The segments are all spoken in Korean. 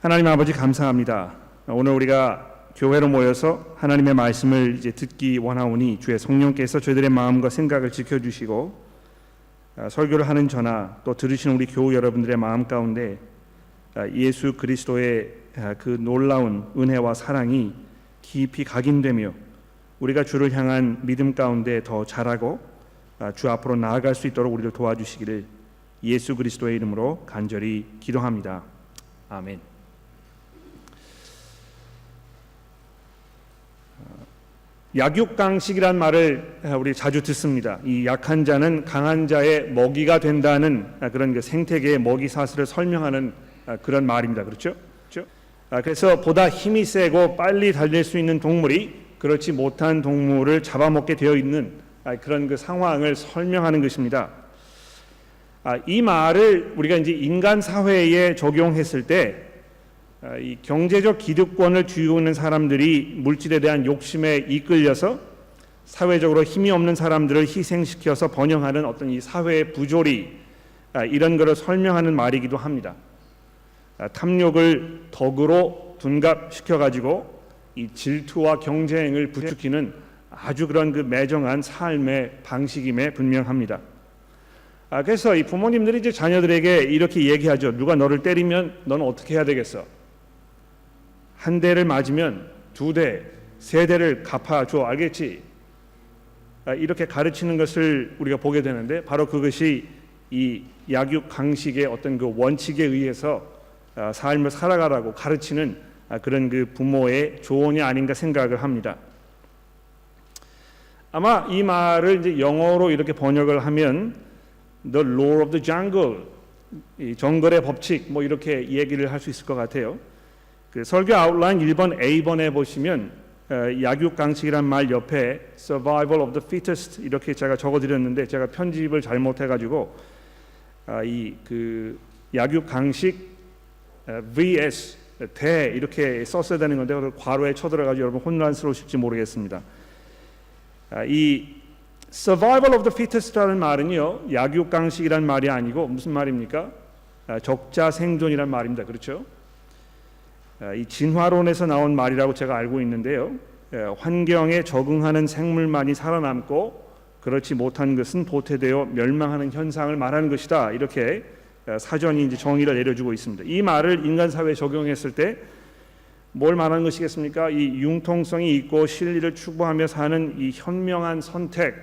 하나님 아버지 감사합니다. 오늘 우리가 교회로 모여서 하나님의 말씀을 이제 듣기 원하오니 주의 성령께서 저희들의 마음과 생각을 지켜주시고 설교를 하는 저나 또 들으시는 우리 교우 여러분들의 마음 가운데 예수 그리스도의 그 놀라운 은혜와 사랑이 깊이 각인되며 우리가 주를 향한 믿음 가운데 더 자라고 주 앞으로 나아갈 수 있도록 우리를 도와주시기를 예수 그리스도의 이름으로 간절히 기도합니다. 아멘. 약육강식이란 말을 우리 자주 듣습니다. 이 약한 자는 강한 자의 먹이가 된다는 그런 그 생태계의 먹이 사슬을 설명하는 그런 말입니다. 그렇죠? 그래서 보다 힘이 세고 빨리 달릴 수 있는 동물이 그렇지 못한 동물을 잡아먹게 되어 있는 그런 그 상황을 설명하는 것입니다. 이 말을 우리가 이제 인간 사회에 적용했을 때 이 경제적 기득권을 쥐고 있는 사람들이 물질에 대한 욕심에 이끌려서 사회적으로 힘이 없는 사람들을 희생시켜서 번영하는 어떤 이 사회의 부조리, 이런 것을 설명하는 말이기도 합니다. 탐욕을 덕으로 둔갑시켜 가지고 이 질투와 경쟁을 부추기는 아주 그런 그 매정한 삶의 방식임에 분명합니다. 그래서 이 부모님들이 이제 자녀들에게 이렇게 얘기하죠. 누가 너를 때리면 너는 어떻게 해야 되겠어? 한 대를 맞으면 두 대, 세 대를 갚아줘, 알겠지? 이렇게 가르치는 것을 우리가 보게 되는데 바로 그것이 이 약육강식의 어떤 그 원칙에 의해서 삶을 살아가라고 가르치는 그런 그 부모의 조언이 아닌가 생각을 합니다. 아마 이 말을 이제 영어로 이렇게 번역을 하면 The Law of the Jungle, 이 정글의 법칙, 뭐 이렇게 얘기를 할 수 있을 것 같아요. 그 설교 아웃라인 1번 A번에 보시면 약육강식이란 말 옆에 Survival of the Fittest 이렇게 제가 적어드렸는데 제가 편집을 잘못해가지고 이 그 약육강식 vs 대 이렇게 썼어야 되는 건데 괄호에 쳐들어가지고 여러분 혼란스러우실지 모르겠습니다. 이 Survival of the Fittest라는 말은요 약육강식이란 말이 아니고 무슨 말입니까? 적자 생존이란 말입니다. 그렇죠? 이 진화론에서 나온 말이라고 제가 알고 있는데요. 환경에 적응하는 생물만이 살아남고 그렇지 못한 것은 도태되어 멸망하는 현상을 말하는 것이다. 이렇게 사전이 이제 정의를 내려주고 있습니다. 이 말을 인간 사회에 적용했을 때 뭘 말하는 것이겠습니까? 이 융통성이 있고 실리를 추구하며 사는 이 현명한 선택,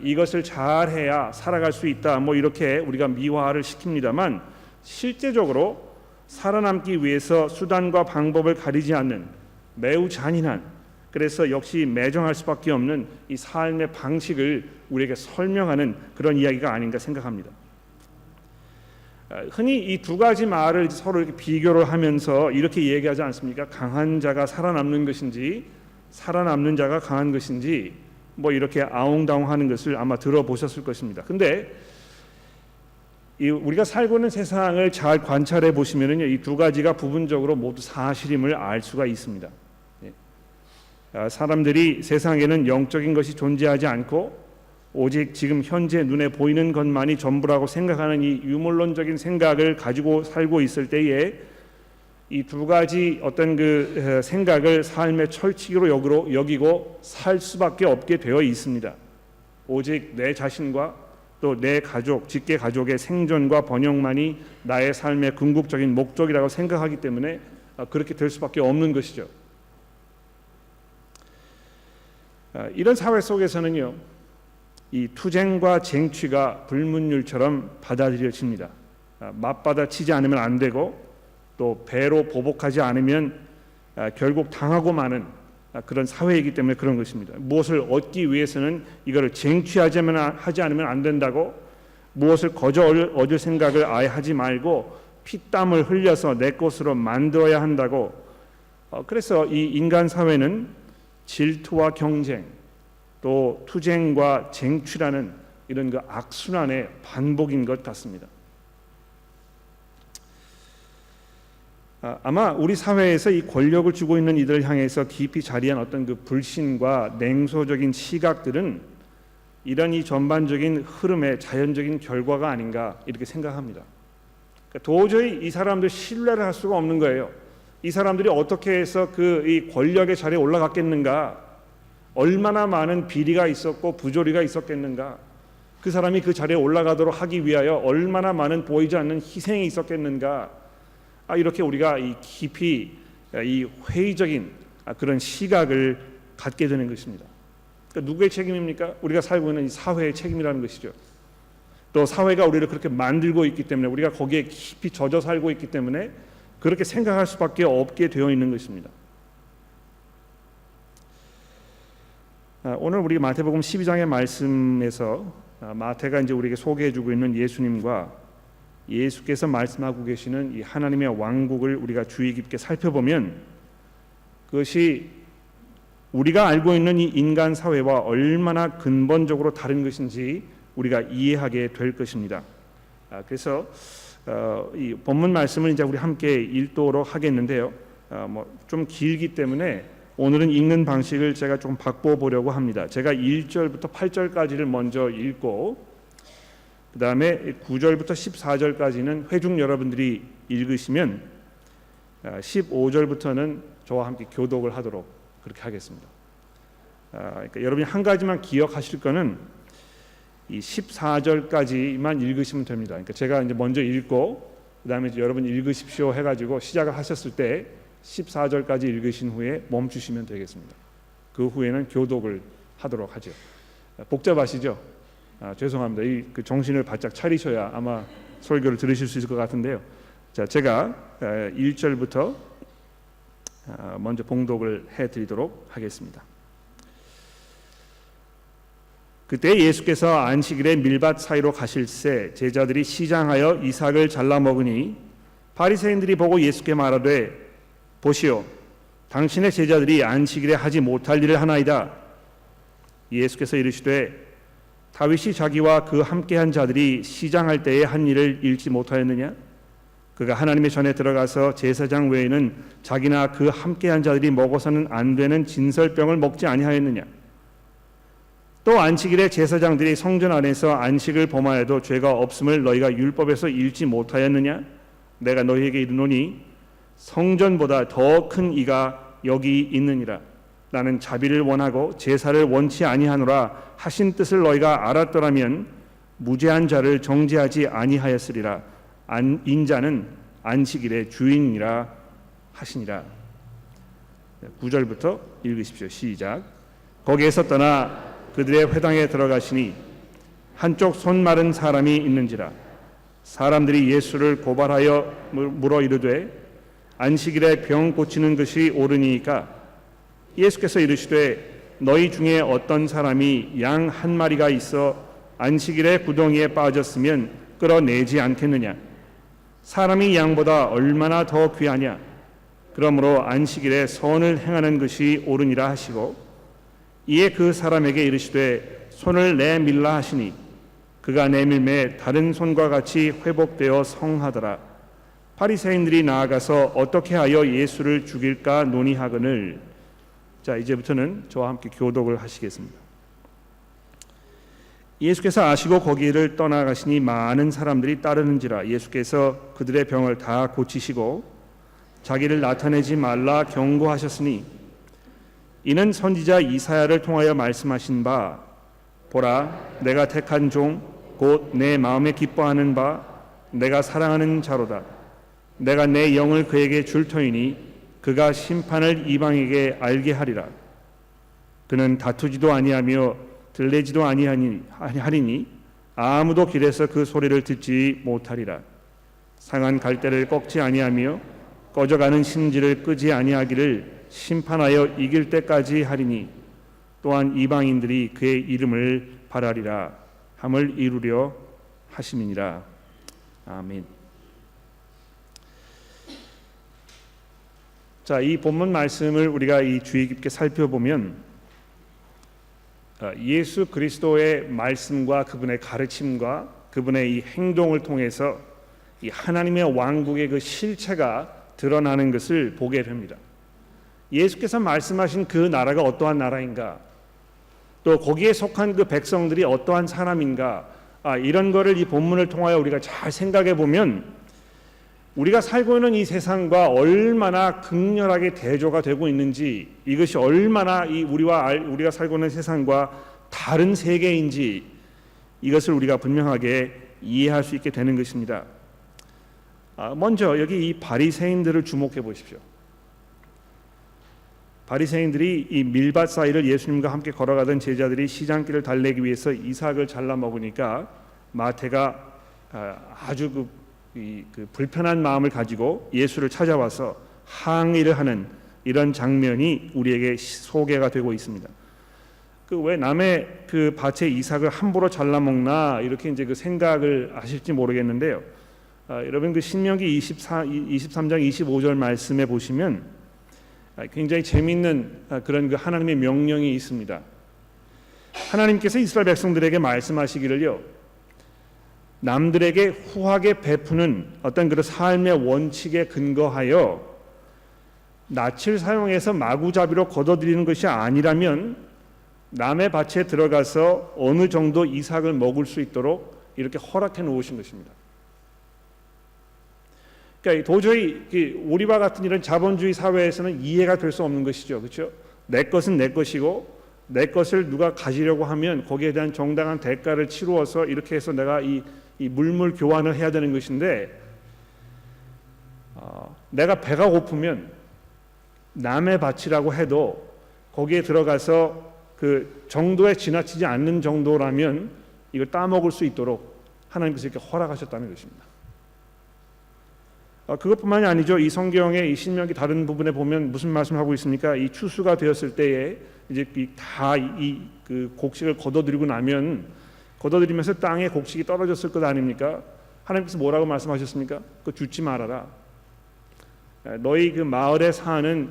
이것을 잘해야 살아갈 수 있다. 뭐 이렇게 우리가 미화를 시킵니다만 실제적으로 살아남기 위해서 수단과 방법을 가리지 않는 매우 잔인한, 그래서 역시 매정할 수밖에 없는 이 삶의 방식을 우리에게 설명하는 그런 이야기가 아닌가 생각합니다. 흔히 이 두 가지 말을 서로 이렇게 비교를 하면서 이렇게 얘기하지 않습니까? 강한 자가 살아남는 것인지 살아남는 자가 강한 것인지 뭐 이렇게 아웅다웅하는 것을 아마 들어보셨을 것입니다. 근데 우리가 살고 있는 세상을 잘 관찰해 보시면은요, 이 두 가지가 부분적으로 모두 사실임을 알 수가 있습니다. 사람들이 세상에는 영적인 것이 존재하지 않고 오직 지금 현재 눈에 보이는 것만이 전부라고 생각하는 이 유물론적인 생각을 가지고 살고 있을 때에 이 두 가지 어떤 그 생각을 삶의 철칙으로 여기고 살 수밖에 없게 되어 있습니다. 오직 내 자신과 또 내 가족, 직계 가족의 생존과 번영만이 나의 삶의 궁극적인 목적이라고 생각하기 때문에 그렇게 될 수밖에 없는 것이죠. 이런 사회 속에서는요, 이 투쟁과 쟁취가 불문율처럼 받아들여집니다. 맞받아치지 않으면 안 되고 또 배로 보복하지 않으면 결국 당하고 마는 그런 사회이기 때문에 그런 것입니다. 무엇을 얻기 위해서는 이거를 쟁취하지 않으면 안 된다고, 무엇을 거저 얻을 생각을 아예 하지 말고 피땀을 흘려서 내 것으로 만들어야 한다고. 그래서 이 인간 사회는 질투와 경쟁, 또 투쟁과 쟁취라는 이런 그 악순환의 반복인 것 같습니다. 아마 우리 사회에서 이 권력을 쥐고 있는 이들을 향해서 깊이 자리한 어떤 그 불신과 냉소적인 시각들은 이런 이 전반적인 흐름의 자연적인 결과가 아닌가 이렇게 생각합니다. 그러니까 도저히 이 사람들 신뢰를 할 수가 없는 거예요. 이 사람들이 어떻게 해서 이 권력의 자리에 올라갔겠는가? 얼마나 많은 비리가 있었고 부조리가 있었겠는가? 그 사람이 그 자리에 올라가도록 하기 위하여 얼마나 많은 보이지 않는 희생이 있었겠는가? 이렇게 우리가 깊이 이 회의적인 그런 시각을 갖게 되는 것입니다. 그러니까 누구의 책임입니까? 우리가 살고 있는 이 사회의 책임이라는 것이죠. 또 사회가 우리를 그렇게 만들고 있기 때문에, 우리가 거기에 깊이 젖어 살고 있기 때문에 그렇게 생각할 수밖에 없게 되어 있는 것입니다. 오늘 우리 마태복음 12장의 말씀에서 마태가 이제 우리에게 소개해주고 있는 예수님과 예수께서 말씀하고 계시는 이 하나님의 왕국을 우리가 주의 깊게 살펴보면, 그것이 우리가 알고 있는 이 인간 사회와 얼마나 근본적으로 다른 것인지 우리가 이해하게 될 것입니다. 그래서 이 본문 말씀을 이제 우리 함께 읽도록 하겠는데요. 좀 길기 때문에 오늘은 읽는 방식을 제가 좀 바꿔보려고 합니다. 제가 1절부터 8절까지를 먼저 읽고, 그 다음에 9절부터 14절까지는 회중 여러분들이 읽으시면 15절부터는 저와 함께 교독을 하도록 그렇게 하겠습니다. 그러니까 여러분이 한 가지만 기억하실 거는 이 14절까지만 읽으시면 됩니다. 그러니까 제가 이제 먼저 읽고 그 다음에 여러분 읽으십시오 해가지고 시작을 하셨을 때 14절까지 읽으신 후에 멈추시면 되겠습니다. 그 후에는 교독을 하도록 하죠. 복잡하시죠? 죄송합니다. 그 정신을 바짝 차리셔야 아마 설교를 들으실 수 있을 것 같은데요. 자, 제가 1절부터 먼저 봉독을 해드리도록 하겠습니다. 그때 예수께서 안식일에 밀밭 사이로 가실새 제자들이 시장하여 이삭을 잘라 먹으니 바리새인들이 보고 예수께 말하되, 보시오, 당신의 제자들이 안식일에 하지 못할 일을 하나이다. 예수께서 이르시되, 다윗이 자기와 그 함께한 자들이 시장할 때에 한 일을 잃지 못하였느냐? 그가 하나님의 전에 들어가서 제사장 외에는 자기나 그 함께한 자들이 먹어서는 안 되는 진설병을 먹지 아니하였느냐? 또 안식일에 제사장들이 성전 안에서 안식을 범하여도 죄가 없음을 너희가 율법에서 읽지 못하였느냐? 내가 너희에게 이르노니 성전보다 더 큰 이가 여기 있느니라. 나는 자비를 원하고 제사를 원치 아니하노라 하신 뜻을 너희가 알았더라면 무죄한 자를 정죄하지 아니하였으리라. 인자는 안식일의 주인이라 하시니라. 9절부터 읽으십시오. 시작. 거기에서 떠나 그들의 회당에 들어가시니 한쪽 손 마른 사람이 있는지라. 사람들이 예수를 고발하여 물어 이르되, 안식일에 병 고치는 것이 옳으니까? 예수께서 이르시되, 너희 중에 어떤 사람이 양 한 마리가 있어 안식일에 구덩이에 빠졌으면 끌어내지 않겠느냐? 사람이 양보다 얼마나 더 귀하냐? 그러므로 안식일에 선을 행하는 것이 옳으니라 하시고, 이에 그 사람에게 이르시되 손을 내밀라 하시니 그가 내밀매 다른 손과 같이 회복되어 성하더라. 바리새인들이 나아가서 어떻게 하여 예수를 죽일까 논의하거늘. 자, 이제부터는 저와 함께 교독을 하시겠습니다. 예수께서 아시고 거기를 떠나가시니 많은 사람들이 따르는지라. 예수께서 그들의 병을 다 고치시고 자기를 나타내지 말라 경고하셨으니, 이는 선지자 이사야를 통하여 말씀하신 바, 보라, 내가 택한 종 곧 내 마음에 기뻐하는 바 내가 사랑하는 자로다. 내가 내 영을 그에게 줄 터이니 그가 심판을 이방에게 알게 하리라. 그는 다투지도 아니하며 들레지도 아니하리니 아무도 길에서 그 소리를 듣지 못하리라. 상한 갈대를 꺾지 아니하며 꺼져가는 심지를 끄지 아니하기를 심판하여 이길 때까지 하리니, 또한 이방인들이 그의 이름을 바라리라 함을 이루려 하심이니라. 아멘. 자, 이 본문 말씀을 우리가 이 주의 깊게 살펴보면 예수 그리스도의 말씀과 그분의 가르침과 그분의 이 행동을 통해서 이 하나님의 왕국의 그 실체가 드러나는 것을 보게 됩니다. 예수께서 말씀하신 그 나라가 어떠한 나라인가, 또 거기에 속한 그 백성들이 어떠한 사람인가, 이런 거를 이 본문을 통하여 우리가 잘 생각해 보면 우리가 살고 있는 이 세상과 얼마나 극렬하게 대조가 되고 있는지, 이것이 얼마나 우리가 살고 있는 세상과 다른 세계인지, 이것을 우리가 분명하게 이해할 수 있게 되는 것입니다. 먼저 여기 이 바리새인들을 주목해 보십시오. 바리새인들이 이 밀밭 사이를 예수님과 함께 걸어가던 제자들이 시장길을 달래기 위해서 이삭을 잘라 먹으니까 마태가 아주 그 불편한 마음을 가지고 예수를 찾아와서 항의를 하는 이런 장면이 우리에게 소개가 되고 있습니다. 그 왜 남의 그 밭에 이삭을 함부로 잘라 먹나 이렇게 이제 그 생각을 하실지 모르겠는데요. 여러분 그 신명기 23장 25절 말씀에 보시면 굉장히 재미있는 그런 그 하나님의 명령이 있습니다. 하나님께서 이스라엘 백성들에게 말씀하시기를요, 남들에게 후하게 베푸는 어떤 그런 삶의 원칙에 근거하여 낯을 사용해서 마구잡이로 걷어들이는 것이 아니라면 남의 밭에 들어가서 어느 정도 이삭을 먹을 수 있도록 이렇게 허락해 놓으신 것입니다. 그러니까 도저히 우리와 같은 이런 자본주의 사회에서는 이해가 될 수 없는 것이죠, 그렇죠? 내 것은 내 것이고 내 것을 누가 가지려고 하면 거기에 대한 정당한 대가를 치루어서 이렇게 해서 내가 이 물물 교환을 해야 되는 것인데, 내가 배가 고프면 남의 밭이라고 해도 거기에 들어가서 그 정도에 지나치지 않는 정도라면 이걸 따먹을 수 있도록 하나님께서 이렇게 허락하셨다는 것입니다. 그것뿐만이 아니죠. 이 성경의 이 신명기 다른 부분에 보면 무슨 말씀을 하고 있습니까? 이 추수가 되었을 때에 이제 다 그 곡식을 걷어들이면서 땅에 곡식이 떨어졌을 것 아닙니까? 하나님께서 뭐라고 말씀하셨습니까? 그거 줍지 말아라. 너희 그 마을에 사는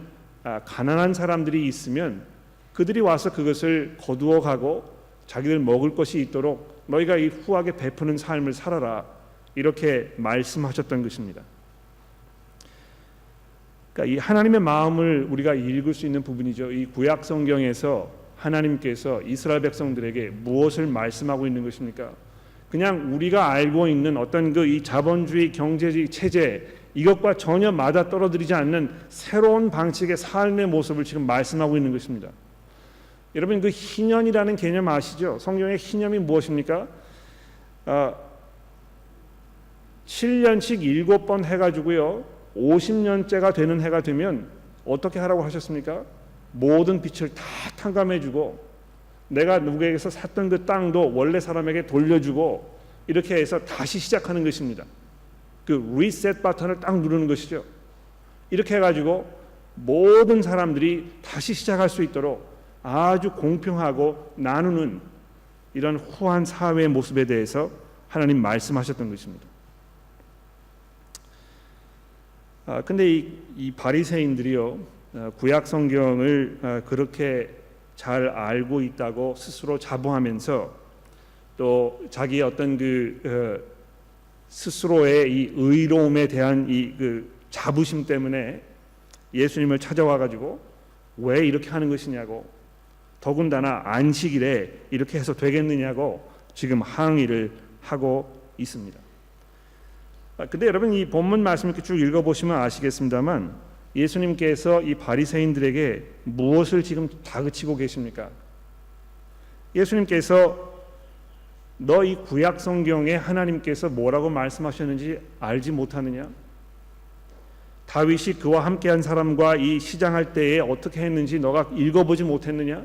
가난한 사람들이 있으면 그들이 와서 그것을 거두어 가고 자기들 먹을 것이 있도록 너희가 이 후하게 베푸는 삶을 살아라. 이렇게 말씀하셨던 것입니다. 그러니까 이 하나님의 마음을 우리가 읽을 수 있는 부분이죠. 이 구약 성경에서 하나님께서 이스라엘 백성들에게 무엇을 말씀하고 있는 것입니까? 그냥 우리가 알고 있는 어떤 이 자본주의 경제주의 체제, 이것과 전혀 맞아 떨어지지 않는 새로운 방식의 삶의 모습을 지금 말씀하고 있는 것입니다. 여러분 그 희년이라는 개념 아시죠? 성경의 희년이 무엇입니까? 7년씩 7번 해가지고요 50년째가 되는 해가 되면 어떻게 하라고 하셨습니까? 모든 빛을 다 탕감해주고 내가 누구에게서 샀던 그 땅도 원래 사람에게 돌려주고 이렇게 해서 다시 시작하는 것입니다. 그 리셋 버튼을 딱 누르는 것이죠. 이렇게 해가지고 모든 사람들이 다시 시작할 수 있도록 아주 공평하고 나누는 이런 후한 사회의 모습에 대해서 하나님 말씀하셨던 것입니다. 근데 이 바리새인들이요 구약 성경을 그렇게 잘 알고 있다고 스스로 자부하면서 또 자기의 어떤 스스로의 이 의로움에 대한 그 자부심 때문에 예수님을 찾아와 가지고 왜 이렇게 하는 것이냐고, 더군다나 안식일에 이렇게 해서 되겠느냐고 지금 항의를 하고 있습니다. 근데 여러분 이 본문 말씀 이렇게 쭉 읽어보시면 아시겠습니다만 예수님께서 이 바리새인들에게 무엇을 지금 다그치고 계십니까? 예수님께서 너 이 구약 성경에 하나님께서 뭐라고 말씀하셨는지 알지 못하느냐? 다윗이 그와 함께한 사람과 이 시장할 때에 어떻게 했는지 너가 읽어보지 못했느냐?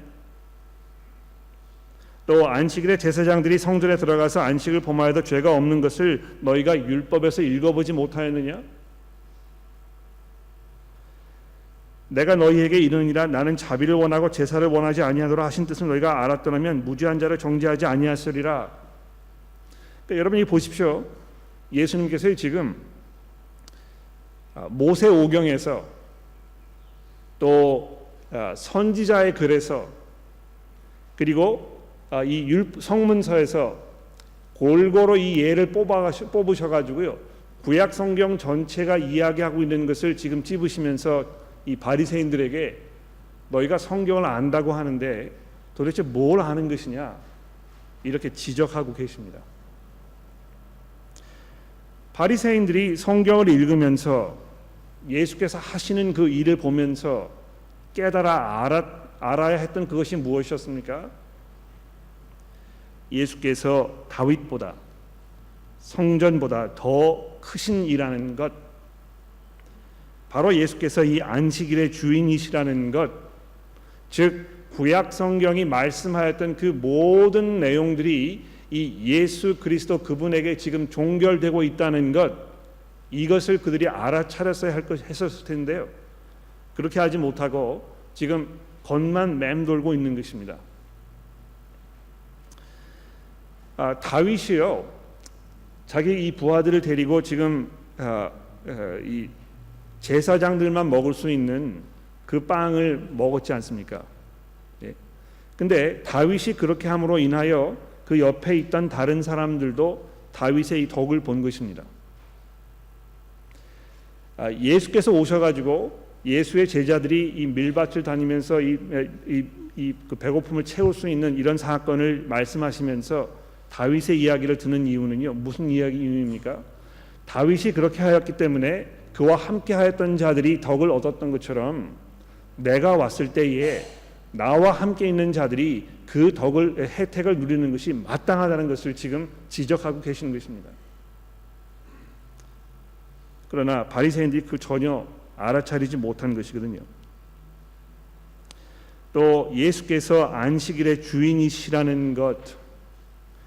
또 안식일에 제사장들이 성전에 들어가서 안식을 범하여도 죄가 없는 것을 너희가 율법에서 읽어보지 못하였느냐? 내가 너희에게 이르니라 나는 자비를 원하고 제사를 원하지 아니하노라 하신 뜻을 너희가 알았더라면 무죄한 자를 정죄하지 아니하으리라. 그러니까 여러분이 보십시오. 예수님께서 지금 모세오경에서 또 선지자의 글에서 그리고 이 성문서에서 골고루 이 예를 뽑으셔가지고요 구약 성경 전체가 이야기하고 있는 것을 지금 찝으시면서 이 바리새인들에게 너희가 성경을 안다고 하는데 도대체 뭘 아는 것이냐 이렇게 지적하고 계십니다. 바리새인들이 성경을 읽으면서 예수께서 하시는 그 일을 보면서 알아야 했던 그것이 무엇이었습니까? 예수께서 다윗보다, 성전보다 더 크신 이라는 것, 바로 예수께서 이 안식일의 주인이시라는 것, 즉 구약 성경이 말씀하였던 그 모든 내용들이 이 예수 그리스도 그분에게 지금 종결되고 있다는 것, 이것을 그들이 알아차렸어야 했었을 텐데요. 그렇게 하지 못하고 지금 겉만 맴돌고 있는 것입니다. 다윗이요, 자기 이 부하들을 데리고 지금 이 제사장들만 먹을 수 있는 그 빵을 먹었지 않습니까? 근데 다윗이 그렇게 함으로 인하여 그 옆에 있던 다른 사람들도 다윗의 이 덕을 본 것입니다. 예수께서 오셔가지고 예수의 제자들이 이 밀밭을 다니면서 그 배고픔을 채울 수 있는 이런 사건을 말씀하시면서 다윗의 이야기를 듣는 이유는요, 무슨 이유입니까? 다윗이 그렇게 하였기 때문에 그와 함께 하였던 자들이 덕을 얻었던 것처럼 내가 왔을 때에 나와 함께 있는 자들이 그 혜택을 누리는 것이 마땅하다는 것을 지금 지적하고 계시는 것입니다. 그러나 바리새인들이 그 전혀 알아차리지 못한 것이거든요. 또 예수께서 안식일의 주인이시라는 것,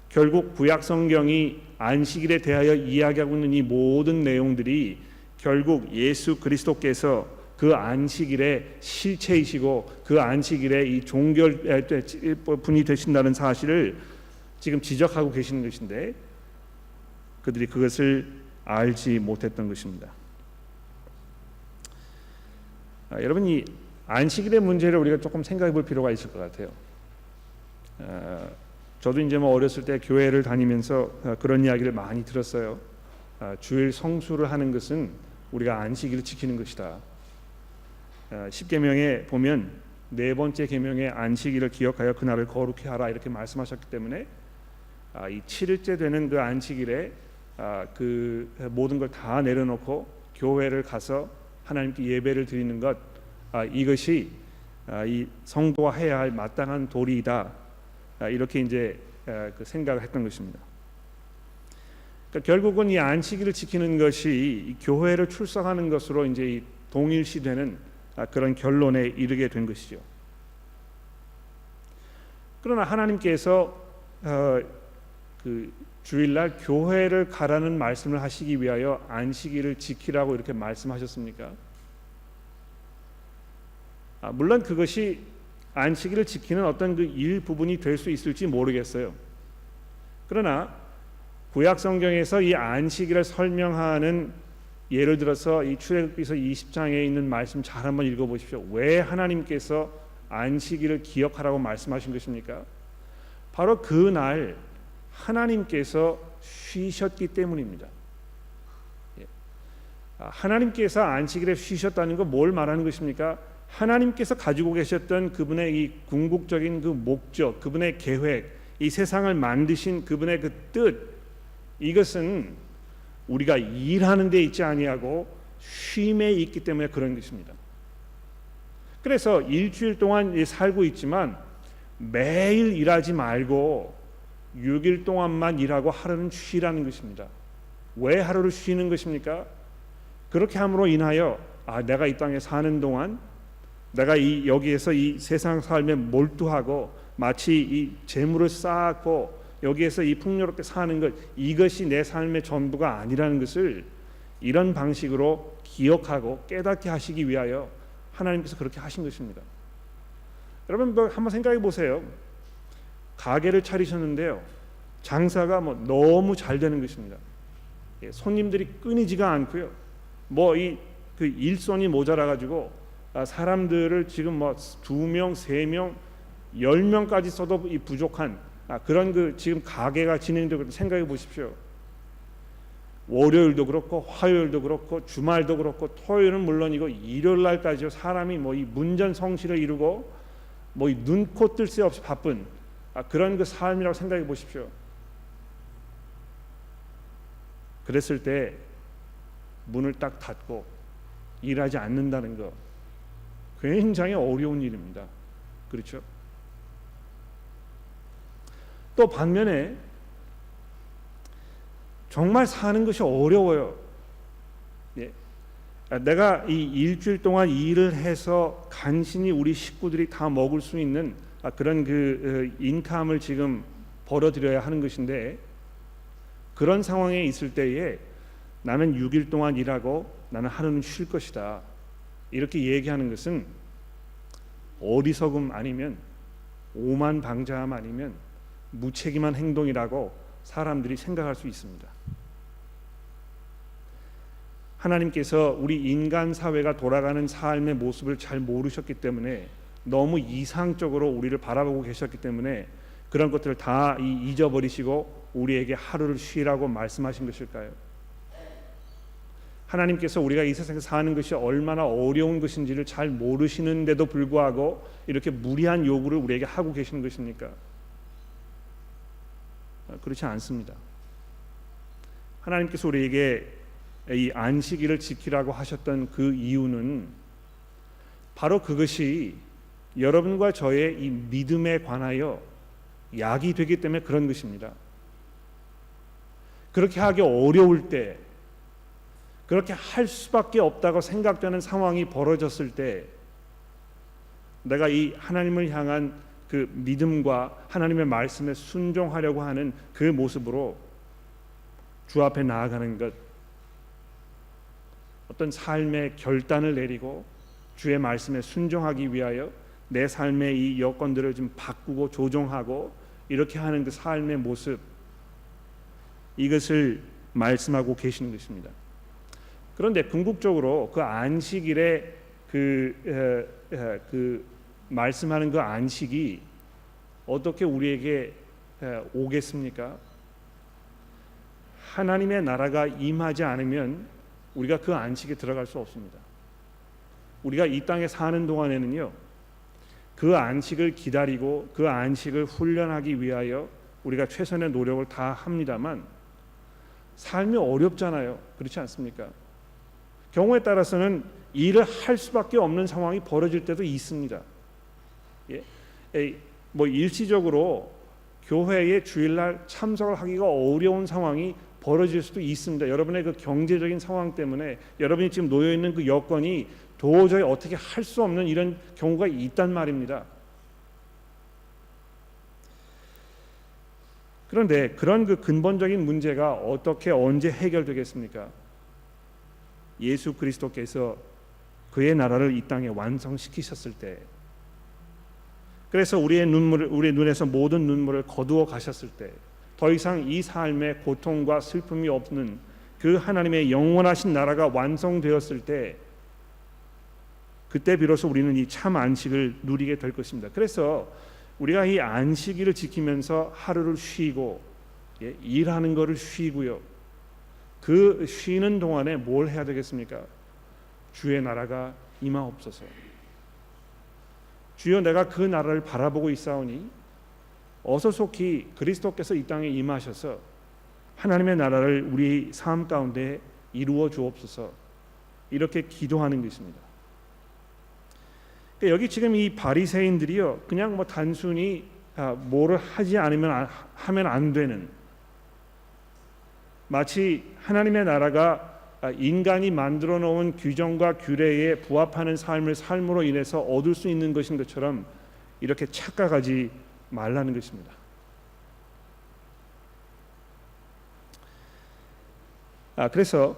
결국 구약 성경이 안식일에 대하여 이야기하고 있는 이 모든 내용들이 결국 예수 그리스도께서 그 안식일의 실체이시고 그 안식일의 이 종결분이 되신다는 사실을 지금 지적하고 계시는 것인데 그들이 그것을 알지 못했던 것입니다. 여러분, 이 안식일의 문제를 우리가 조금 생각해 볼 필요가 있을 것 같아요. 저도 이제 어렸을 때 교회를 다니면서 그런 이야기를 많이 들었어요. 주일 성수를 하는 것은 우리가 안식일을 지키는 것이다. 10계명에 보면 네 번째 계명의 안식일을 기억하여 그날을 거룩히 하라 이렇게 말씀하셨기 때문에 이 7일째 되는 그 안식일에 그 모든 걸 다 내려놓고 교회를 가서 하나님께 예배를 드리는 것, 이것이 이 성도가 해야 할 마땅한 도리이다. 이렇게 이제 그 생각을 했던 것입니다. 그러니까 결국은 이 안식일을 지키는 것이 이 교회를 출석하는 것으로 이제 동일시되는 그런 결론에 이르게 된 것이죠. 그러나 하나님께서 그 주일날 교회를 가라는 말씀을 하시기 위하여 안식일을 지키라고 이렇게 말씀하셨습니까? 물론 그것이 안식일을 지키는 어떤 그 일부분이 될 수 있을지 모르겠어요. 그러나 구약 성경에서 이 안식일을 설명하는 예를 들어서 이 출애굽기서 20장에 있는 말씀 잘 한번 읽어보십시오. 왜 하나님께서 안식일을 기억하라고 말씀하신 것입니까? 바로 그날 하나님께서 쉬셨기 때문입니다. 하나님께서 안식일에 쉬셨다는 건 뭘 말하는 것입니까? 하나님께서 가지고 계셨던 그분의 이 궁극적인 그 목적, 그분의 계획, 이 세상을 만드신 그분의 그 뜻, 이것은 우리가 일하는 데 있지 아니하고 쉼에 있기 때문에 그런 것입니다. 그래서 일주일 동안 살고 있지만 매일 일하지 말고 6일 동안만 일하고 하루는 쉬라는 것입니다. 왜 하루를 쉬는 것입니까? 그렇게 함으로 인하여 내가 이 땅에 사는 동안 내가 여기에서 이 세상 삶에 몰두하고 마치 이 재물을 쌓고 여기에서 이 풍요롭게 사는 것, 이것이 내 삶의 전부가 아니라는 것을 이런 방식으로 기억하고 깨닫게 하시기 위하여 하나님께서 그렇게 하신 것입니다. 여러분 한번 생각해 보세요. 가게를 차리셨는데요, 장사가 너무 잘 되는 것입니다. 손님들이 끊이지가 않고요. 그 일손이 모자라 가지고 사람들을 지금 2명, 3명, 10명까지 써도 부족한 그런 지금 가게가 진행되고 생각해 보십시오. 월요일도 그렇고 화요일도 그렇고 주말도 그렇고 토요일은 물론이고 일요일 날까지요. 사람이 이 문전성시를 이루고 눈코 뜰 새 없이 바쁜 그런 그 삶이라고 생각해 보십시오. 그랬을 때 문을 딱 닫고 일하지 않는다는 거 굉장히 어려운 일입니다. 그렇죠? 또 반면에 정말 사는 것이 어려워요. 예. 내가 이 일주일 동안 일을 해서 간신히 우리 식구들이 다 먹을 수 있는 그런 그 인컴을 지금 벌어들여야 하는 것인데, 그런 상황에 있을 때에 나는 6일 동안 일하고 나는 하루는 쉴 것이다, 이렇게 얘기하는 것은 어리석음 아니면 오만방자함 아니면 무책임한 행동이라고 사람들이 생각할 수 있습니다. 하나님께서 우리 인간 사회가 돌아가는 삶의 모습을 잘 모르셨기 때문에, 너무 이상적으로 우리를 바라보고 계셨기 때문에 그런 것들을 다 잊어버리시고 우리에게 하루를 쉬라고 말씀하신 것일까요? 하나님께서 우리가 이 세상에서 사는 것이 얼마나 어려운 것인지를 잘 모르시는데도 불구하고 이렇게 무리한 요구를 우리에게 하고 계시는 것입니까? 그렇지 않습니다. 하나님께서 우리에게 이 안식일을 지키라고 하셨던 그 이유는 바로 그것이 여러분과 저의 이 믿음에 관하여 약이 되기 때문에 그런 것입니다. 그렇게 하기 어려울 때, 그렇게 할 수밖에 없다고 생각되는 상황이 벌어졌을 때, 내가 이 하나님을 향한 그 믿음과 하나님의 말씀에 순종하려고 하는 그 모습으로 주 앞에 나아가는 것, 어떤 삶의 결단을 내리고 주의 말씀에 순종하기 위하여 내 삶의 이 여건들을 좀 바꾸고 조정하고 이렇게 하는 그 삶의 모습, 이것을 말씀하고 계시는 것입니다. 그런데 궁극적으로 그 안식일에 그 말씀하는 그 안식이 어떻게 우리에게 오겠습니까? 하나님의 나라가 임하지 않으면 우리가 그 안식에 들어갈 수 없습니다. 우리가 이 땅에 사는 동안에는요, 그 안식을 기다리고 그 안식을 훈련하기 위하여 우리가 최선의 노력을 다 합니다만 삶이 어렵잖아요. 그렇지 않습니까? 경우에 따라서는 일을 할 수밖에 없는 상황이 벌어질 때도 있습니다. 뭐 일시적으로 교회에 주일날 참석을 하기가 어려운 상황이 벌어질 수도 있습니다. 여러분의 그 경제적인 상황 때문에 여러분이 지금 놓여 있는 그 여건이 도저히 어떻게 할 수 없는 이런 경우가 있단 말입니다. 그런데 그런 그 근본적인 문제가 어떻게 언제 해결되겠습니까? 예수 그리스도께서 그의 나라를 이 땅에 완성시키셨을 때, 그래서 우리의 눈에서 모든 눈물을 거두어 가셨을 때, 더 이상 이 삶에 고통과 슬픔이 없는 그 하나님의 영원하신 나라가 완성되었을 때, 그때 비로소 우리는 이 참 안식을 누리게 될 것입니다. 그래서 우리가 이 안식일을 지키면서 하루를 쉬고 일하는 것을 쉬고요, 그 쉬는 동안에 뭘 해야 되겠습니까? 주의 나라가 임하옵소서. 주여, 내가 그 나라를 바라보고 있사오니 어서 속히 그리스도께서 이 땅에 임하셔서 하나님의 나라를 우리 삶 가운데 이루어 주옵소서, 이렇게 기도하는 것입니다. 여기 지금 이 바리새인들이요, 그냥 뭐 단순히 뭐를 하지 않으면 하면 안 되는, 마치 하나님의 나라가 인간이 만들어 놓은 규정과 규례에 부합하는 삶을 삶으로 인해서 얻을 수 있는 것인 것처럼 이렇게 착각하지 말라는 것입니다. 그래서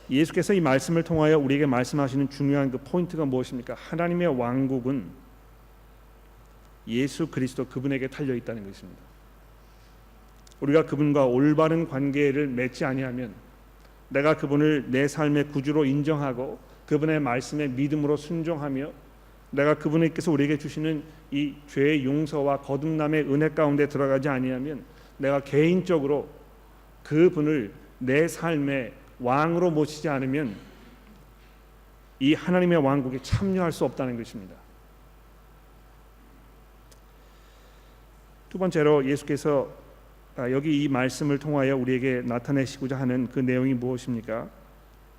예수께서 이 말씀을 통하여 우리에게 말씀하시는 중요한 그 포인트가 무엇입니까? 하나님의 왕국은 예수 그리스도 그분에게 달려 있다는 것입니다. 우리가 그분과 올바른 관계를 맺지 아니하면, 내가 그분을 내 삶의 구주로 인정하고 그분의 말씀에 믿음으로 순종하며 내가 그분께서 우리에게 주시는 이 죄의 용서와 거듭남의 은혜 가운데 들어가지 아니하면, 내가 개인적으로 그분을 내 삶의 왕으로 모시지 않으면 이 하나님의 왕국에 참여할 수 없다는 것입니다. 두 번째로 예수께서 여기 이 말씀을 통하여 우리에게 나타내시고자 하는 그 내용이 무엇입니까?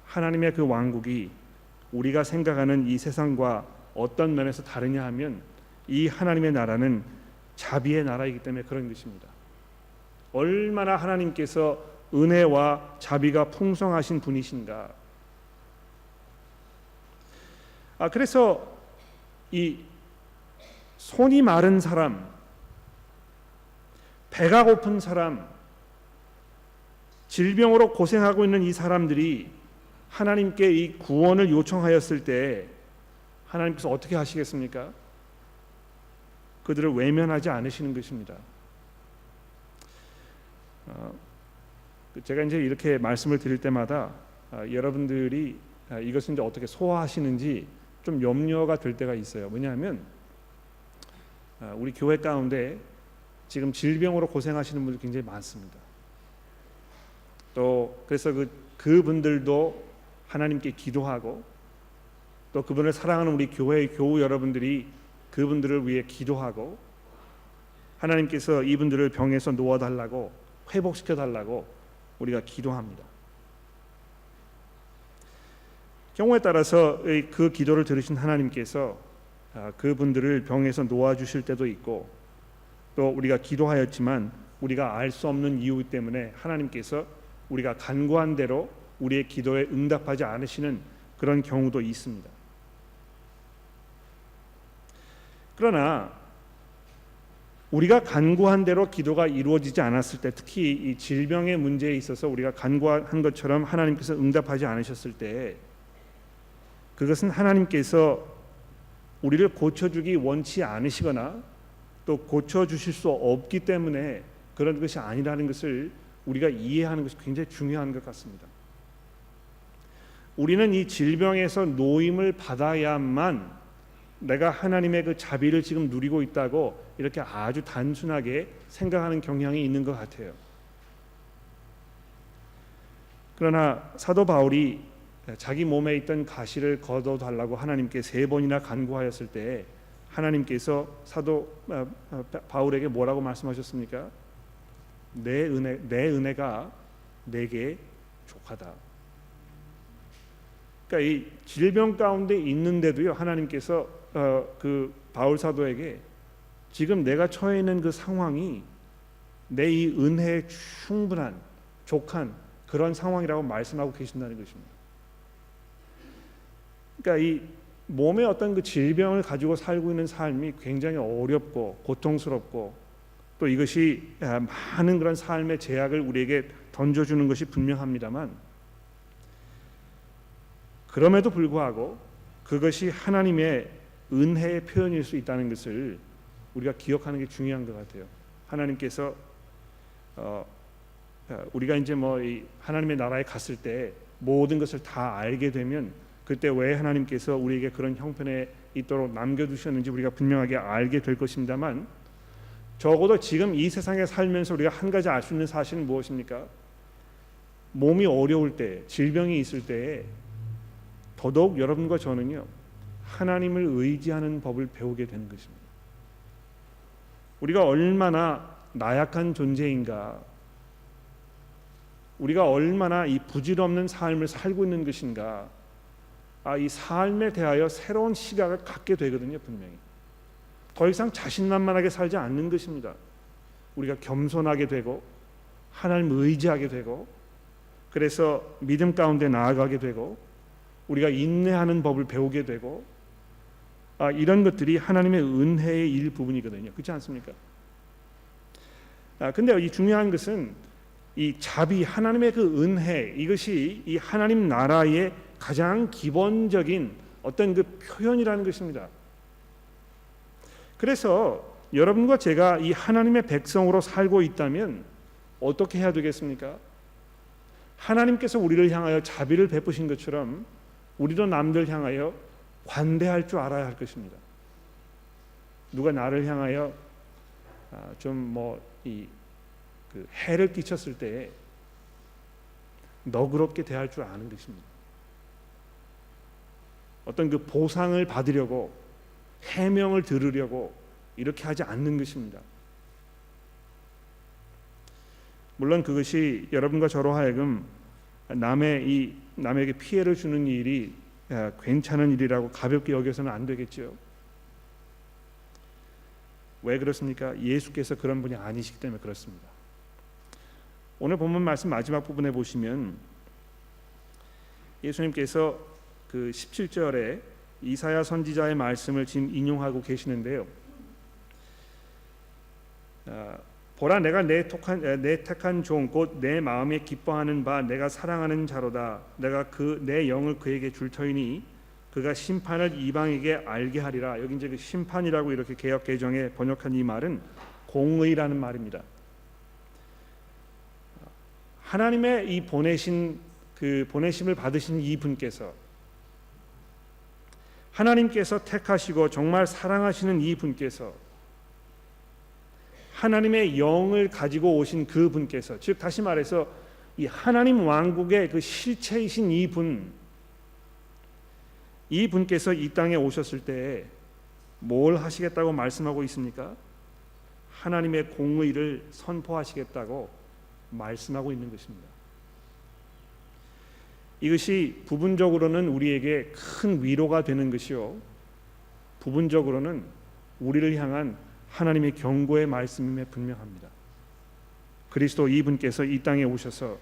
하나님의 그 왕국이 우리가 생각하는 이 세상과 어떤 면에서 다르냐 하면 이 하나님의 나라는 자비의 나라이기 때문에 그런 것입니다. 얼마나 하나님께서 은혜와 자비가 풍성하신 분이신가. 그래서 이 손이 마른 사람, 배가 고픈 사람, 질병으로 고생하고 있는 이 사람들이 하나님께 이 구원을 요청하였을 때 하나님께서 어떻게 하시겠습니까? 그들을 외면하지 않으시는 것입니다. 제가 이제 이렇게 말씀을 드릴 때마다 여러분들이 이것을 이제 어떻게 소화하시는지 좀 염려가 될 때가 있어요. 뭐냐면 우리 교회 가운데 지금 질병으로 고생하시는 분들 굉장히 많습니다. 또 그래서 그분들도 하나님께 기도하고 또 그분을 사랑하는 우리 교회의 교우 여러분들이 그분들을 위해 기도하고 하나님께서 이분들을 병에서 놓아달라고 회복시켜달라고 우리가 기도합니다. 경우에 따라서 그 기도를 들으신 하나님께서 그분들을 병에서 놓아주실 때도 있고 또 우리가 기도하였지만 우리가 알 수 없는 이유 때문에 하나님께서 우리가 간구한 대로 우리의 기도에 응답하지 않으시는 그런 경우도 있습니다. 그러나 우리가 간구한 대로 기도가 이루어지지 않았을 때, 특히 이 질병의 문제에 있어서 우리가 간구한 것처럼 하나님께서 응답하지 않으셨을 때, 그것은 하나님께서 우리를 고쳐주기 원치 않으시거나 또 고쳐주실 수 없기 때문에 그런 것이 아니라는 것을 우리가 이해하는 것이 굉장히 중요한 것 같습니다. 우리는 이 질병에서 노임을 받아야만 내가 하나님의 그 자비를 지금 누리고 있다고 이렇게 아주 단순하게 생각하는 경향이 있는 것 같아요. 그러나 사도 바울이 자기 몸에 있던 가시를 걷어달라고 하나님께 3번이나 간구하였을 때 하나님께서 사도 바울에게 뭐라고 말씀하셨습니까? 내 은혜가 내게 족하다. 그러니까 이 질병 가운데 있는데도요, 하나님께서 그 바울 사도에게 지금 내가 처해 있는 그 상황이 내 이 은혜에 충분한 족한 그런 상황이라고 말씀하고 계신다는 것입니다. 그러니까 이 몸에 어떤 그 질병을 가지고 살고 있는 삶이 굉장히 어렵고 고통스럽고 또 이것이 많은 그런 삶의 제약을 우리에게 던져주는 것이 분명합니다만, 그럼에도 불구하고 그것이 하나님의 은혜의 표현일 수 있다는 것을 우리가 기억하는 게 중요한 것 같아요. 하나님께서 우리가 이제 이 하나님의 나라에 갔을 때 모든 것을 다 알게 되면 그때 왜 하나님께서 우리에게 그런 형편에 있도록 남겨두셨는지 우리가 분명하게 알게 될 것입니다만, 적어도 지금 이 세상에 살면서 우리가 한 가지 알 수 있는 사실은 무엇입니까? 몸이 어려울 때, 질병이 있을 때 더더욱 여러분과 저는요, 하나님을 의지하는 법을 배우게 되는 것입니다. 우리가 얼마나 나약한 존재인가, 우리가 얼마나 이 부질없는 삶을 살고 있는 것인가, 이 삶에 대하여 새로운 시각을 갖게 되거든요. 분명히 더 이상 자신만만하게 살지 않는 것입니다. 우리가 겸손하게 되고 하나님을 의지하게 되고, 그래서 믿음 가운데 나아가게 되고 우리가 인내하는 법을 배우게 되고, 이런 것들이 하나님의 은혜의 일부분이거든요. 그렇지 않습니까? 근데 이 중요한 것은 이 자비, 하나님의 그 은혜, 이것이 이 하나님 나라의 가장 기본적인 어떤 그 표현이라는 것입니다. 그래서 여러분과 제가 이 하나님의 백성으로 살고 있다면 어떻게 해야 되겠습니까? 하나님께서 우리를 향하여 자비를 베푸신 것처럼 우리도 남들 향하여 관대할 줄 알아야 할 것입니다. 누가 나를 향하여 좀 그 해를 끼쳤을 때 너그럽게 대할 줄 아는 것입니다. 어떤 그 보상을 받으려고 해명을 들으려고 이렇게 하지 않는 것입니다. 물론 그것이 여러분과 저로 하여금 남에게 피해를 주는 일이 괜찮은 일이라고 가볍게 여겨서는 안 되겠죠. 왜 그렇습니까? 예수께서 그런 분이 아니시기 때문에 그렇습니다. 오늘 본문 말씀 마지막 부분에 보시면 예수님께서 그 17절에 이사야 선지자의 말씀을 지금 인용하고 계시는데요. 보라, 내가 내 택한 종 곧 내 마음에 기뻐하는 바 내가 사랑하는 자로다. 내가 내 영을 그에게 줄 터이니 그가 심판을 이방에게 알게 하리라. 여기 이제 그 심판이라고 이렇게 개역 개정에 번역한 이 말은 공의라는 말입니다. 하나님의 이 보내심을 받으신 이 분께서, 하나님께서 택하시고 정말 사랑하시는 이 분께서, 하나님의 영을 가지고 오신 그 분께서, 즉 다시 말해서 이 하나님 왕국의 그 실체이신 이 분께서 이 땅에 오셨을 때 뭘 하시겠다고 말씀하고 있습니까? 하나님의 공의를 선포하시겠다고 말씀하고 있는 것입니다. 이것이 부분적으로는 우리에게 큰 위로가 되는 것이요, 부분적으로는 우리를 향한 하나님의 경고의 말씀임에 분명합니다. 그리스도 이분께서 이 땅에 오셔서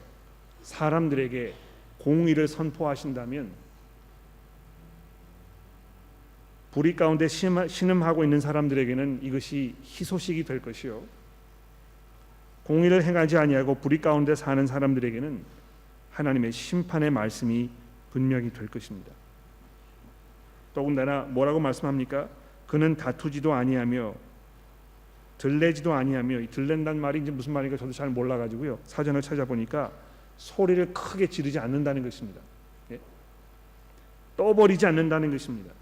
사람들에게 공의를 선포하신다면 불의 가운데 신음하고 있는 사람들에게는 이것이 희소식이 될 것이요, 공의를 행하지 아니하고 불의 가운데 사는 사람들에게는 하나님의 심판의 말씀이 분명히 될 것입니다. 더군다나 뭐라고 말씀합니까? 그는 다투지도 아니하며 들레지도 아니하며, 이 들렌다는 말이 이제 무슨 말인가 저도 잘 몰라가지고요, 사전을 찾아보니까 소리를 크게 지르지 않는다는 것입니다. 떠버리지 않는다는 것입니다.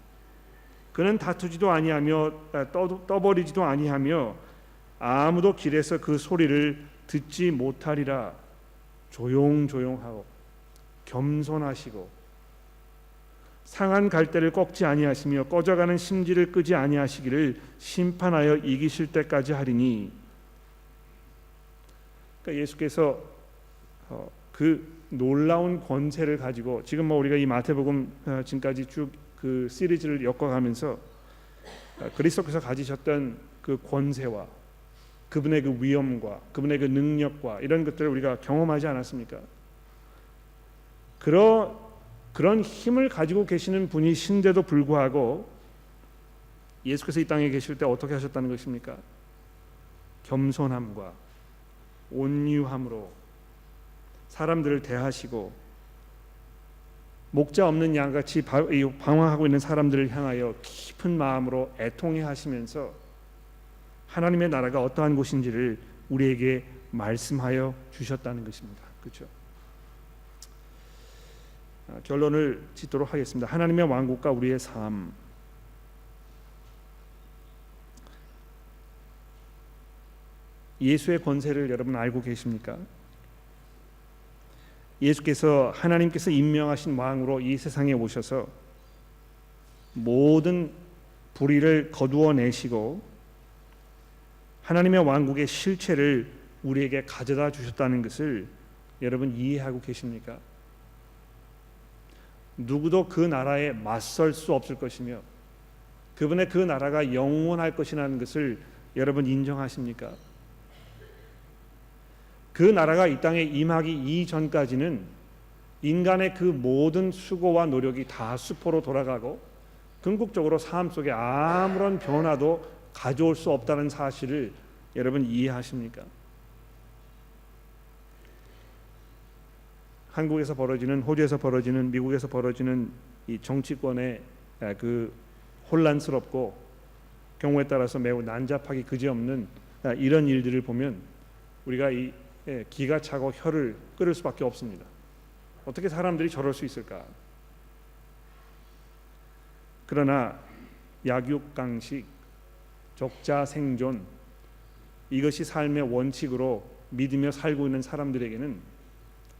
그는 다투지도 아니하며 떠버리지도 아니하며 아무도 길에서 그 소리를 듣지 못하리라. 조용조용하고 겸손하시고 상한 갈대를 꺾지 아니하시며 꺼져가는 심지를 끄지 아니하시기를 심판하여 이기실 때까지 하리니. 그러니까 예수께서 그 놀라운 권세를 가지고, 지금 우리가 이 마태복음 지금까지 쭉 그 시리즈를 엮어가면서 그리스도께서 가지셨던 그 권세와 그분의 그 위엄과 그분의 그 능력과 이런 것들을 우리가 경험하지 않았습니까? 그런 힘을 가지고 계시는 분이신데도 불구하고 예수께서 이 땅에 계실 때 어떻게 하셨다는 것입니까? 겸손함과 온유함으로 사람들을 대하시고 목자 없는 양같이 방황하고 있는 사람들을 향하여 깊은 마음으로 애통해 하시면서 하나님의 나라가 어떠한 곳인지를 우리에게 말씀하여 주셨다는 것입니다. 그렇죠? 결론을 짓도록 하겠습니다. 하나님의 왕국과 우리의 삶, 예수의 권세를 여러분 알고 계십니까? 예수께서 하나님께서 임명하신 왕으로 이 세상에 오셔서 모든 불의를 거두어 내시고 하나님의 왕국의 실체를 우리에게 가져다 주셨다는 것을 여러분 이해하고 계십니까? 누구도 그 나라에 맞설 수 없을 것이며 그분의 그 나라가 영원할 것이라는 것을 여러분 인정하십니까? 그 나라가 이 땅에 임하기 이전까지는 인간의 그 모든 수고와 노력이 다 수포로 돌아가고 궁극적으로 삶 속에 아무런 변화도 가져올 수 없다는 사실을 여러분 이해하십니까? 한국에서 벌어지는, 호주에서 벌어지는, 미국에서 벌어지는 이 정치권의 그 혼란스럽고 경우에 따라서 매우 난잡하기 그지없는 이런 일들을 보면 우리가 기가 차고 혀를 끓일 수밖에 없습니다. 어떻게 사람들이 저럴 수 있을까? 그러나 약육강식, 적자생존, 이것이 삶의 원칙으로 믿으며 살고 있는 사람들에게는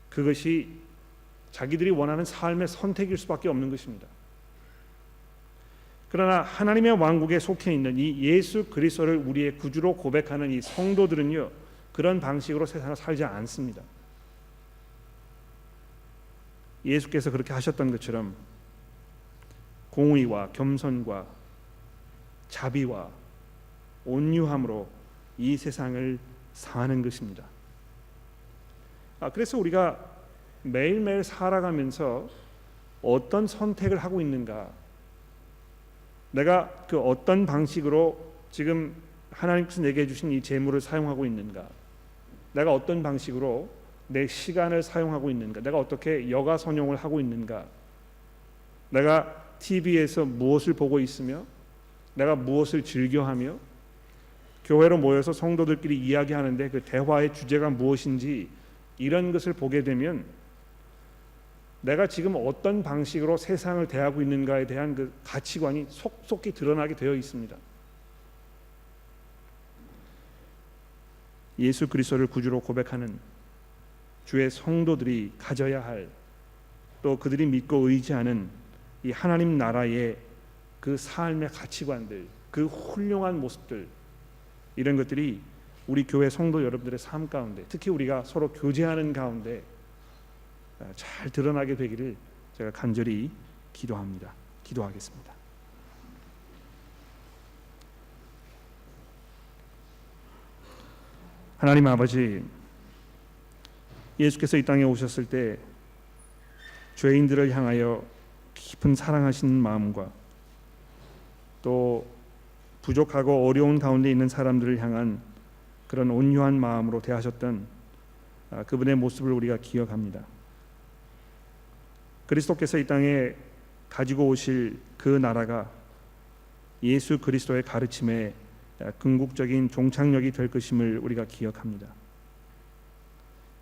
그것이 자기들이 원하는 삶의 선택일 수밖에 없는 것입니다. 그러나 하나님의 왕국에 속해 있는 이 예수 그리스도를 우리의 구주로 고백하는 이 성도들은요, 그런 방식으로 세상을 살지 않습니다. 예수께서 그렇게 하셨던 것처럼 공의와 겸손과 자비와 온유함으로 이 세상을 사는 것입니다. 그래서 우리가 매일매일 살아가면서 어떤 선택을 하고 있는가, 내가 그 어떤 방식으로 지금 하나님께서 내게 주신 이 재물을 사용하고 있는가, 내가 어떤 방식으로 내 시간을 사용하고 있는가, 내가 어떻게 여가선용을 하고 있는가, 내가 TV에서 무엇을 보고 있으며 내가 무엇을 즐겨하며 교회로 모여서 성도들끼리 이야기하는데 그 대화의 주제가 무엇인지 이런 것을 보게 되면 내가 지금 어떤 방식으로 세상을 대하고 있는가에 대한 그 가치관이 속속히 드러나게 되어 있습니다. 예수 그리스도를 구주로 고백하는 주의 성도들이 가져야 할, 또 그들이 믿고 의지하는 이 하나님 나라의 그 삶의 가치관들, 그 훌륭한 모습들, 이런 것들이 우리 교회 성도 여러분들의 삶 가운데, 특히 우리가 서로 교제하는 가운데 잘 드러나게 되기를 제가 간절히 기도합니다. 기도하겠습니다. 하나님 아버지, 예수께서 이 땅에 오셨을 때 죄인들을 향하여 깊은 사랑하시는 마음과 또 부족하고 어려운 가운데 있는 사람들을 향한 그런 온유한 마음으로 대하셨던 그분의 모습을 우리가 기억합니다. 그리스도께서 이 땅에 가지고 오실 그 나라가 예수 그리스도의 가르침에 궁극적인 종착역이 될 것임을 우리가 기억합니다.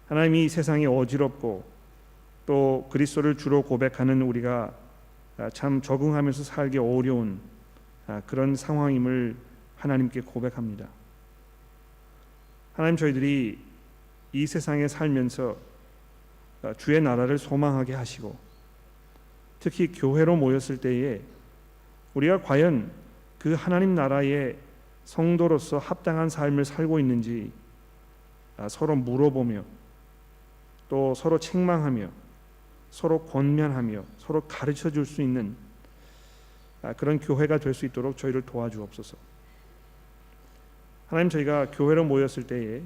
하나님이 이 세상이 어지럽고 또 그리스도를 주로 고백하는 우리가 참 적응하면서 살기 어려운 그런 상황임을 하나님께 고백합니다. 하나님, 저희들이 이 세상에 살면서 주의 나라를 소망하게 하시고 특히 교회로 모였을 때에 우리가 과연 그 하나님 나라의 성도로서 합당한 삶을 살고 있는지 서로 물어보며 또 서로 책망하며 서로 권면하며 서로 가르쳐 줄 수 있는 그런 교회가 될 수 있도록 저희를 도와주옵소서. 하나님, 저희가 교회로 모였을 때에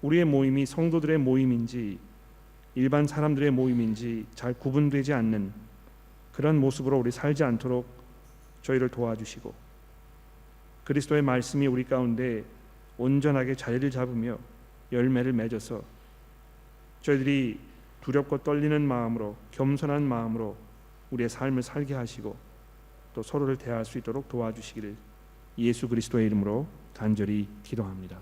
우리의 모임이 성도들의 모임인지 일반 사람들의 모임인지 잘 구분되지 않는 그런 모습으로 우리 살지 않도록 저희를 도와주시고 그리스도의 말씀이 우리 가운데 온전하게 자리를 잡으며 열매를 맺어서 저희들이 두렵고 떨리는 마음으로 겸손한 마음으로 우리의 삶을 살게 하시고 또 서로를 대할 수 있도록 도와주시기를 예수 그리스도의 이름으로 간절히 기도합니다.